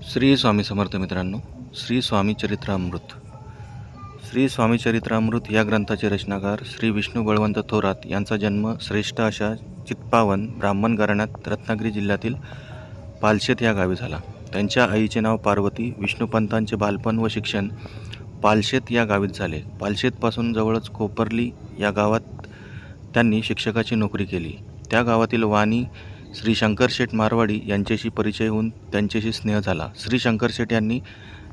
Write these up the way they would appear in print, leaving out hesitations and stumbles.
श्री स्वामी समर्थ मित्रांनो, श्री स्वामी चरित्रामृत. श्री स्वामी चरित्रामृत या ग्रंथाचे रचनाकार श्री विष्णू बळवंत थोरात यांचा जन्म श्रेष्ठ अशा चित्पावन ब्राह्मण घराण्यात रत्नागिरी जिल्ह्यातील पालशेत या गावी झाला. त्यांच्या आईचे नाव पार्वती. विष्णुपंतांचे बालपण व शिक्षण पालशेत या गावीत झाले. पालशेतपासून जवळच कोपर्ली या गावात त्यांनी शिक्षकाची नोकरी केली. त्या गावातील वाणी श्री शंकर शेठ मारवाडी यांच्याशी परिचय होऊन त्यांच्याशी स्नेह झाला. श्री शंकर शेठ यांनी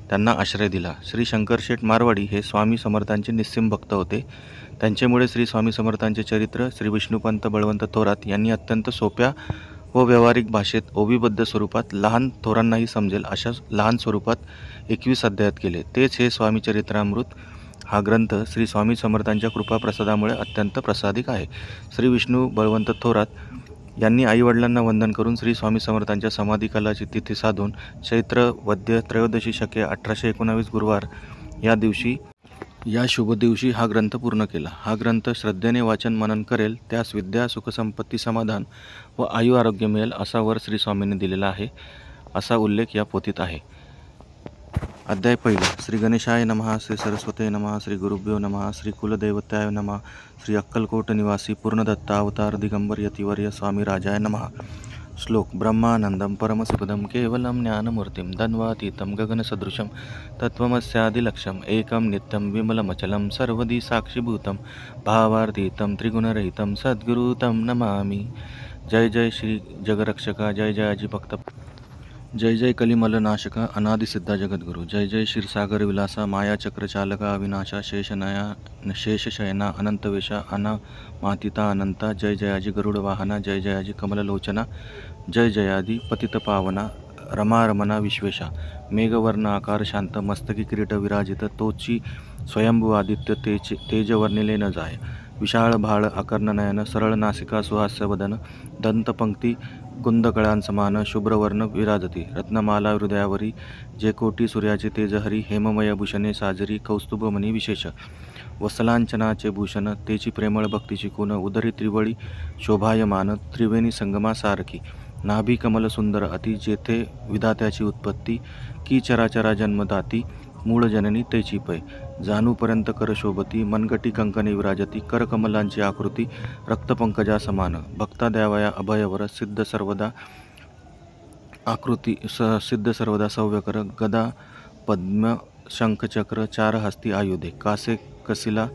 त्यांना आश्रय दिला. श्री शंकर शेठ मारवाडी हे स्वामी समर्थांचे निस्सीम भक्त होते. त्यांच्यामुळे श्री स्वामी समर्थांचे चरित्र श्री विष्णुपंत बळवंत थोरात यांनी अत्यंत सोप्या व व्यावहारिक भाषेत ओवीबद्ध स्वरूपात लहान थोरांनाही समजेल अशा लहान स्वरूपात 21 अध्यायात केले. तेच हे स्वामी चरित्रामृत हा ग्रंथ श्री स्वामी समर्थांच्या कृपाप्रसादामुळे अत्यंत प्रसादिक आहे. श्री विष्णू बळवंत थोरात यांनी आईवडिलांना वंदन करून श्री स्वामी समर्थांच्या समाधिकालाची तिथी साधून चैत्र वद्य त्रयोदशी शके 1819 गुरुवार या शुभ दिवशी हा ग्रंथ पूर्ण केला. हा ग्रंथ श्रद्धेने वाचन मनन करेल त्यास विद्या सुखसंपत्ती समाधान व आयु आरोग्य मिळेल असा वर श्री स्वामींनी दिलेला आहे असा उल्लेख या पोथीत आहे. अध्याय पहिला. श्री गणेशाय नमः. श्री सरस्वते नमः. श्री गुरुभ्यो नमः. श्री कुलदैवताय नमः. श्री अक्कलकोट निवासी पूर्णदत्ता अवतार दिगंबर यतिवर्य स्वामी राजाय नमः. श्लोक. ब्रह्मानंदम परमसुखदम केवलम ज्ञानमूर्तिम धन्वातीतं गगनसदृशं तत्त्वमस्यादिलक्ष्यम् एकं नित्यं विमलमचलं सर्वदी साक्षीभूतं भावार्थितं त्रिगुणरहितं सद्गुरुतं नमामि. जय जय श्री जगरक्षका. जय जय अजी भक्त. जय जय कलिमलनाशका अनादिसिद्धा जगद्गुरु. जय जय क्षीरसागर विलासा मायाचक्र चालका अविनाशा शेषशयना अनंतवेशा अनामातीता अनंता. जय जयाजी गरुड वाहना. जय जयाजी कमललोचना. जय जयादी पतितपावना रमारमना विश्वेशा. मेघवर्ण आकार शांत मस्तकी किरीट विराजित तोची स्वयंभू आदित्य तेज वर्णिले न जाय. विशाळ भाळ अकर्णनयन सरळ नासिका सुहास्य वदन दंतपंक्ती कुंदकळांसमान शुभ्रवर्ण विराजती. रत्नमाला हृदयावरी जे कोटी सूर्याचे तेजहरी हेममय भूषणे साजरी कौस्तुभमणी विशेष. वसलांचनाचे भूषण तेची प्रेमळ भक्तीची खून उदरी त्रिवळी शोभायमान त्रिवेणी संगमा सारखी. नाभी कमल सुंदर अति जेथे विधात्याची उत्पत्ती की चराचरा जन्मदाती मूळ जननी तेची पै. जाणूपर्यंत कर शोभती मनगटी कंकणे विराजती करकमलांची आकृती रक्तपंकजा समान. भक्ता द्यावया अभयवर सिद्ध सर्वदा आकृती सिद्ध सर्वदा सव्यकर गदा पद्म शंखचक्र चार हस्ती आयुधे कासे कसिला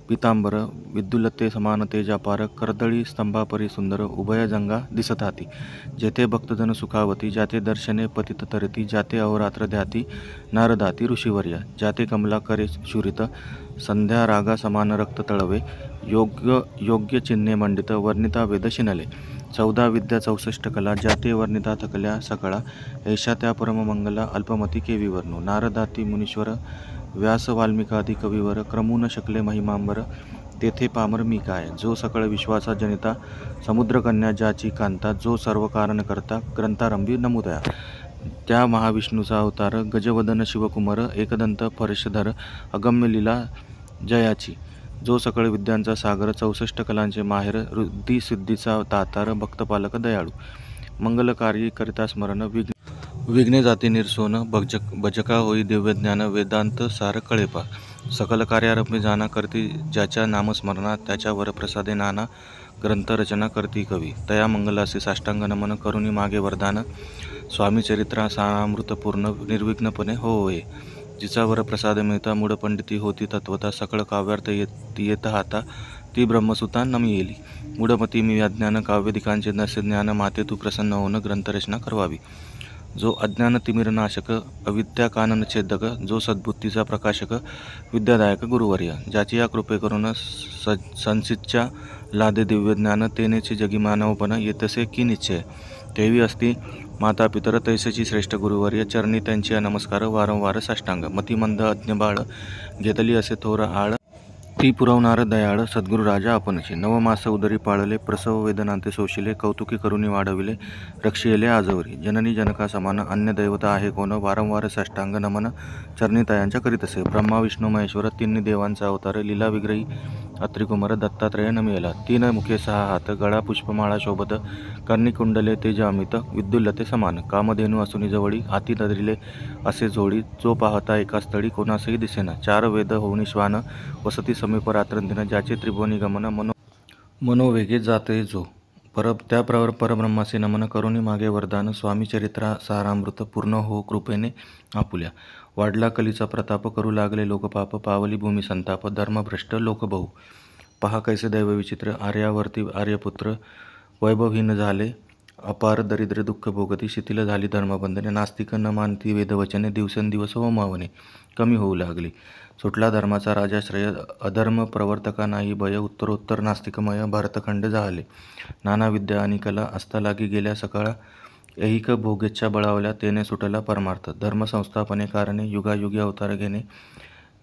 पितांबर विद्युलते समान तेजापार करदळी स्तंभापरी सुंदर उभय जंगा दिसत हाती. जेथे भक्तजन सुखावती जाते दर्शने पतित तरती जाते अहोरात्र ध्याती नारदाती ऋषीवर्य. जाते कमला करे शुरित संध्या रागा समान रक्त तळवे योग्य चिन्हे मंडित वर्णिता वेद शिनले. 14 विद्या 64 कला जाते वर्णिता थकल्या सकळा ऐशा त्या परममंगला अल्पमती के विवर्णू. नारदाती मुनीश्वर व्यास वाल्मिकादी कविवर क्रमून शकले महिमांबर तेथे पामर मी काय. जो सकळ विश्वासा जनिता समुद्रकन्या ज्याची कांता जो सर्व कारण करता ग्रंथारंभी नमुदया. त्या महाविष्णूचा अवतार गजवदन शिवकुमार एकदंत परशधर अगम्य लीला जयाची. जो सकळ विद्यांचा सागर 64 कलांचे माहेर रुद्धी सिद्धीचा दातार भक्तपालक दयाळू. मंगलकार्यी करिता स्मरण विघ्ने जाती निरसोन भजका होई दिव्य ज्ञान वेदांत सार कळेपा. सकल कार्यारंभी जाना करती ज्याच्या नामस्मरणा त्याच्या वरप्रसादे नाना ग्रंथ रचना करती कवी. तया मंगलासी साष्टांग नमन करुणी मागे वरदान स्वामी चरित्रा सारामृत पूर्ण निर्विघ्नपणे होय. जिचा वरप्रसाद मिळता मूळ पंडिती होती तत्वता सकळ काव्यार्थ येत हाता ती ब्रह्मसुता नमी येली. मूढमती मी अज्ञान काव्यदिकांचे नसे ज्ञान माते तू प्रसन्न होऊन ग्रंथरचना करवावी. जो अज्ञान तिमिरनाशक अविद्या कानन छेदक जो सद्बुद्धीचा प्रकाशक विद्यादायक गुरुवर्य. ज्याची या कृपे करून संसितच्या लादे दिव्य ज्ञान तेनेचे जगी मानवपण येतसे की निश्चय. तेवी असती माता पितर तैसेची श्रेष्ठ गुरुवर्य चरणी त्यांचे नमस्कार वारंवार साष्टांग. मतिमंद अज्ञबाळ घेतली असे थोर आळ ती पुरवणार दयाळ सद्गुरु राजा आपणची. नवमास उदरी पाळले प्रसव वेदनांते शोषिले कौतुकी करुणी वाढविले रक्षिले आजवरी. जननी जनका समान अन्य दैवता आहे कोण वारंवार साष्टांग नमन चरणीतयांच्या करीत असे. ब्रह्मा विष्णू महेश्वर तिन्ही देवांचा अवतार लीला विग्रही अत्रिकुमार दत्तात्रेय नमियेला। तीन मुखे सहा हात गळा पुष्पमाळा शोभत कर्णिकुंडले तेज अमित विद्युल्लते समान कामधेनू असुनी जवळी हाती धरिले असे जोडी जो पाहता एका स्थळी कोणासही दिसेना चार वेद होऊनी श्वान वसती समीप रात्रंदिन ज्याचे त्रिभुवनी गमन मनोवेगे जाते जो त्या परब्रह्माचे नमन करुणी मागे वरदान स्वामी चरित्रा सारामृत पूर्ण हो कृपेने आपुल्या वाढला कलीचा प्रताप करू लागले लोकपाप पावली भूमी संताप धर्मभ्रष्ट लोक बहु पहा कैसे दैव विचित्र आर्यावरती आर्यपुत्र वैभवहीन झाले अपार दरिद्र दुःख भोगती शिथिल झाली धर्मबंधने नास्तिक न मानती वेदवचने दिवसेंदिवस होमावने कमी होऊ लागली सुटला धर्माचा राजाश्रय अधर्म प्रवर्तका नाही भय उत्तरोत्तर नास्तिकमय भरतखंड झाले नाना विद्या आणि कला असता लागी गेल्या सकाळा ऐहिक भोगेच्छा बळावल्या तेने सुटला परमार्थ धर्म संस्थापने कारणे युगायुगी अवतार घेणे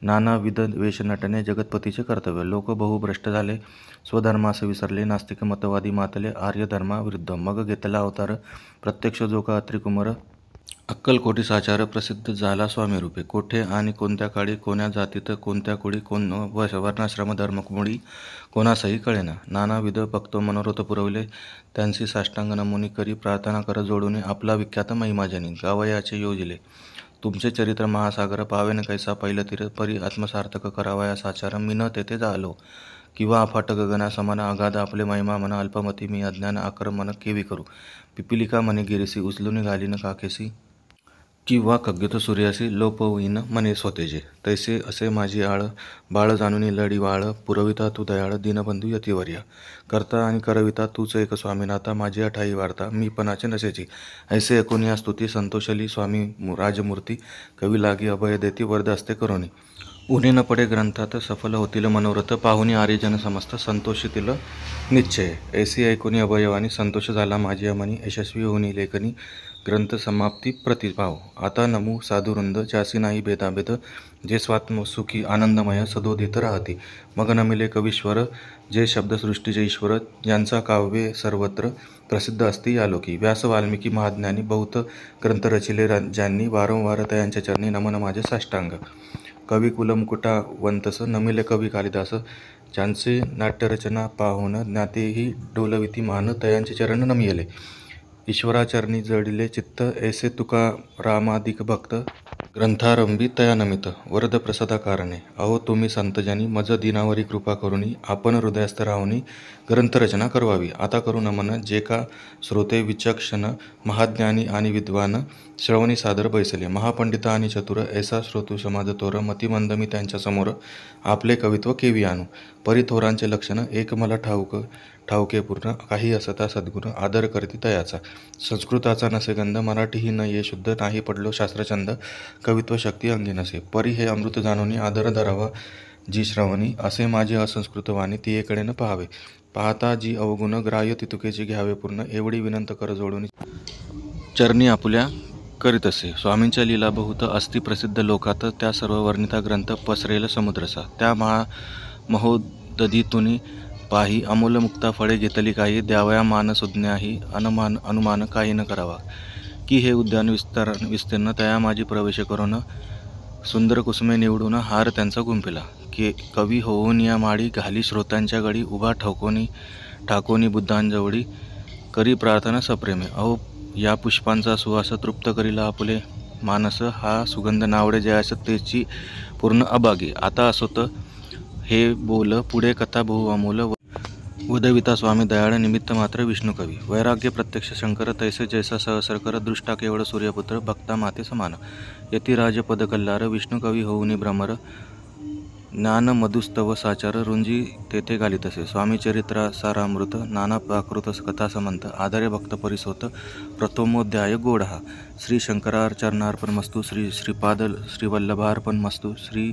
नानाविध वेश नटणे जगतपतीचे कर्तव्य लोक बहुभ्रष्ट झाले स्वधर्मास विसरले नास्तिक मतवादी मातले आर्य धर्माविरुद्ध मग घेतला अवतार प्रत्यक्ष जो का अत्रिकुमार अक्कलकोटी साचार प्रसिद्ध झाला स्वामी रूपे कोठे आणि कोणत्या काळी कोण्या जातीत कोणत्या कुळी कोण वर्णाश्रम धर्ममुळी कोणासही कळेना नानाविध भक्तो मनोरथ पुरवले त्यांची साष्टांग नमुनी करी प्रार्थना कर जोडून आपला विख्यात महिमाजनी गावयाचे योजिले तुमचे चरित्र महासागर पावेन कैसा पहिलं तीर परी आत्मसार्थक करावया साचार मी न तेथे झालो किंवा अफाट गगना समान अगाध आपले महिमा मन अल्पमती मी अज्ञान आक्रमण केवी करू पिपिलिका मने गिरिसी उचलून घालीन काकेसी किंवा खग्गित सूर्यासी लोपवीन मने स्वतेजे तैसे असे माझी आळ बाळ जाणूनी लढी वाळ पुरविता तू दयाळ दीनबंधू यतिवर्या करता आणि करविता तूच एक स्वामीनाथा माझी अठाई वार्ता मी पणाचे नसेची ऐसे एकोनिया स्तुती संतोषली स्वामी राजमूर्ती कवी लागी अभय देती वरद असते करोनी उणे न पडे ग्रंथात सफल होतील मनोरथ पाहुणी आर्यजन समस्त संतोषितील निश्चय ऐसी ऐकुनी अभयवानी संतोष झाला माझी मनी यशस्वी होऊनी लेखनी ग्रंथ समाप्ती प्रतिभाव आता नमू साधुवृंद ज्यासी नाही भेदाभेद जे स्वात्मसुखी आनंदमय सदोदित राहते मग नमिले कवीश्वर जे शब्दसृष्टीचे ईश्वर ज्यांचा काव्ये सर्वत्र प्रसिद्ध असते यालोकी व्यास वाल्मिकी महाज्ञानी बहुत ग्रंथ रचिले ज्यांनी वारंवार तयांच्या चरणी नमन माझे साष्टांग कवी कुलमुकुटावंतस नमिले कवी कालिदास ज्यांचे नाट्यरचना पाहून ज्ञातेही डोलविती मान तयांचे चरण नमियले ईश्वराचरणी जडिले चित्त ऐसे तुका रामादिक भक्त ग्रंथारंभी तयानमित वरद प्रसादा कारणे अहो तुम्ही संतजनी मज दिनावरी कृपा करुनी आपण हृदयस्थ राहुनी ग्रंथरचना करवावी आता करू नमन जे का श्रोते विचक्षण महाज्ञानी आणि विद्वान श्रवणी सादर बैसले महापंडित आणि चतुर ऐसा श्रोतू समाज तोर मतिमंद मी त्यांच्या समोर आपले कवित्व केवी आणू परिथोरांचे लक्षण एक मला ठाऊके पूर्ण काही असता सद्गुण आदर करती तयाचा संस्कृताचा नसे गंध मराठीही न ये शुद्ध नाही पडलो शास्त्रचंद कवित्व शक्ती अंगी नसे परी हे अमृत जाणूनी आदर धरावा जी श्रवणी असे माझे असंस्कृत वाणी ती एकडे न पाहावे पाहता जी अवगुण ग्राह्य तितुकेची घ्यावे पूर्ण एवढी विनंत कर जोडून चरणी आपुल्या करीत असे स्वामींच्या लीला बहुत अस्ति प्रसिद्ध लोकात त्या सर्व वर्णिता ग्रंथ पसरेल समुद्रसा त्या महोदधीतुनी पाही अमूल्य मुक्ता फळे घेतली काही द्यावया मान सुज्ञाही अनुमान काही न करावा की हे उद्यान विस्तीर्ण तया माझी प्रवेश करून सुंदर कुसुमे निवडून हार त्यांचा गुंफिला कवी होऊन या माळी घाली श्रोत्यांच्या गडी उभा ठाकोनी बुद्धांजवळी करी प्रार्थना सप्रेमे अहो या पुष्पांचा सुवास तृप्त करीला आपुले मानस हा सुगंध नावडे जयास तेची पूर्ण अबागे आता असोत हे बोल पुढे कथा बहु अमूल उदविता स्वामी दयाळ निमित्त मात्र विष्णू कवी वैराग्य प्रत्यक्ष शंकर तैसे जैसा सहसर कर दृष्टा केवळ सूर्यपुत्र भक्ता माते समान यतिराज पद कल्लार विष्णू कवी होऊनी भ्रमर ज्ञान मधुस्तव साचार रुंजी तेथे घालितसे स्वामी चरित्रा सारामृत नाना प्राकृत कथा समंत आदरे भक्त परिसोत प्रथमोध्याय गोडहा श्री शंकराचरणार्पणमस्तु श्री श्रीपाद श्रीवल्लभार्पणमस्तु श्री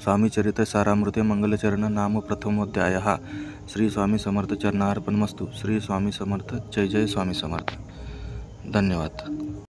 स्वामी चरित्र सारामृते मंगलचरण नाम प्रथमोध्याय श्री स्वामी समर्थ चरणार्पणमस्तु श्री स्वामी समर्थ जय जय स्वामी समर्थ धन्यवाद।